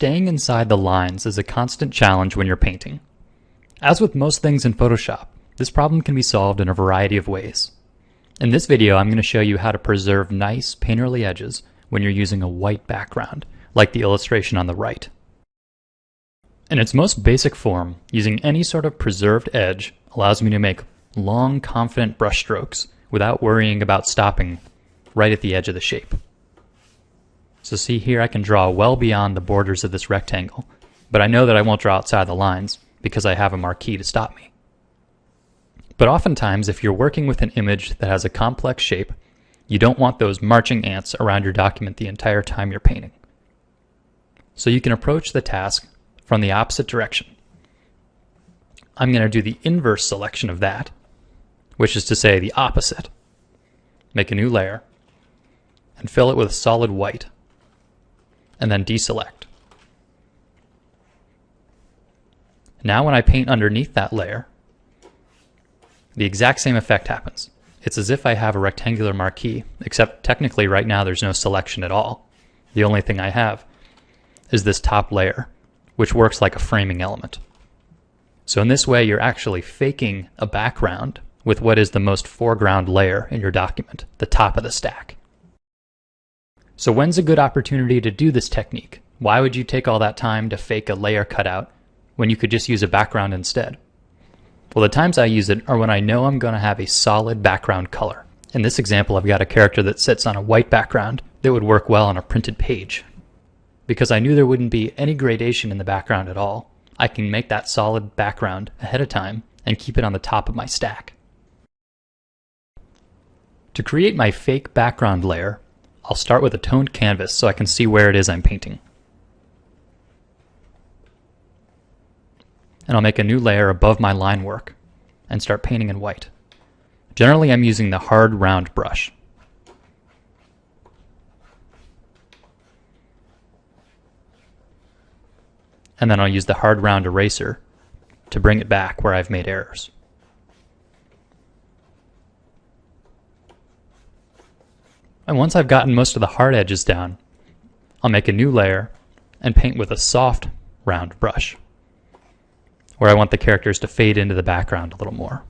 staying inside the lines is a constant challenge when you're painting. As with most things in Photoshop, this problem can be solved in a variety of ways. In this video, I'm going to show you how to preserve nice, painterly edges when you're using a white background, like the illustration on the right. In its most basic form, using any sort of preserved edge allows me to make long, confident brush strokes without worrying about stopping right at the edge of the shape. So see here, I can draw well beyond the borders of this rectangle, but I know that I won't draw outside the lines because I have a marquee to stop me. But oftentimes, if you're working with an image that has a complex shape, you don't want those marching ants around your document the entire time you're painting. So you can approach the task from the opposite direction. I'm going to do the inverse selection of that, which is to say the opposite. Make a new layer and fill it with solid white, and then deselect. Now when I paint underneath that layer, the exact same effect happens. It's as if I have a rectangular marquee, except technically right now there's no selection at all. The only thing I have is this top layer, which works like a framing element. So in this way, you're actually faking a background with what is the most foreground layer in your document, the top of the stack. So when's a good opportunity to do this technique? Why would you take all that time to fake a layer cutout when you could just use a background instead? Well, the times I use it are when I know I'm going to have a solid background color. In this example, I've got a character that sits on a white background that would work well on a printed page. Because I knew there wouldn't be any gradation in the background at all, I can make that solid background ahead of time and keep it on the top of my stack. To create my fake background layer, I'll start with a toned canvas so I can see where it is I'm painting. And I'll make a new layer above my line work and start painting in white. Generally, I'm using the hard round brush. And then I'll use the hard round eraser to bring it back where I've made errors. And once I've gotten most of the hard edges down, I'll make a new layer and paint with a soft round brush, where I want the characters to fade into the background a little more.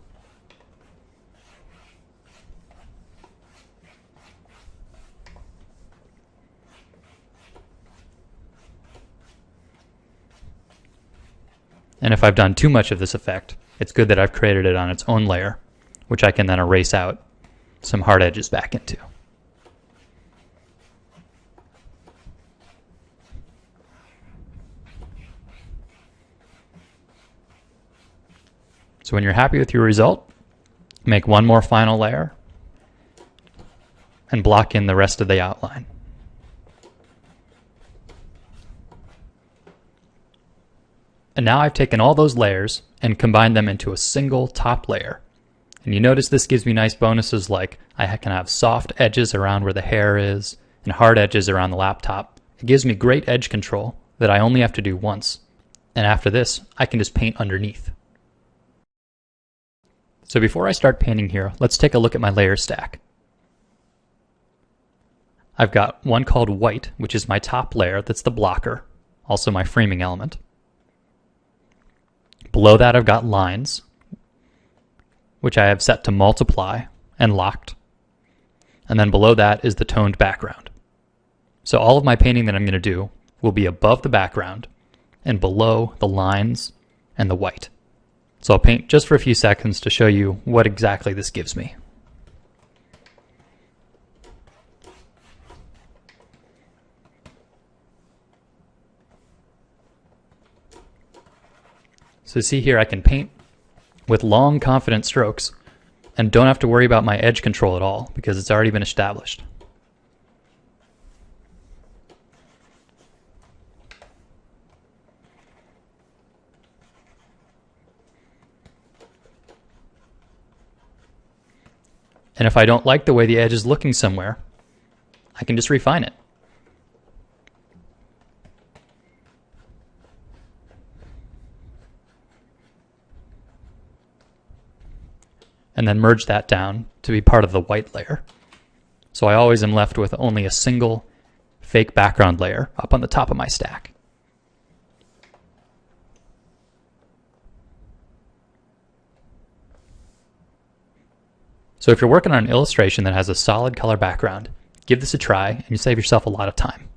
And if I've done too much of this effect, it's good that I've created it on its own layer, which I can then erase out some hard edges back into. So when you're happy with your result, make one more final layer and block in the rest of the outline. And now I've taken all those layers and combined them into a single top layer. And you notice this gives me nice bonuses like I can have soft edges around where the hair is and hard edges around the laptop. It gives me great edge control that I only have to do once. And after this, I can just paint underneath. So before I start painting here, let's take a look at my layer stack. I've got one called white, which is my top layer, that's the blocker, also my framing element. Below that I've got lines, which I have set to multiply and locked. And then below that is the toned background. So all of my painting that I'm going to do will be above the background and below the lines and the white. So I'll paint just for a few seconds to show you what exactly this gives me. So see here, I can paint with long, confident strokes and don't have to worry about my edge control at all because it's already been established. And if I don't like the way the edge is looking somewhere, I can just refine it. And then merge that down to be part of the white layer. So I always am left with only a single fake background layer up on the top of my stack. So if you're working on an illustration that has a solid color background, give this a try and you save yourself a lot of time.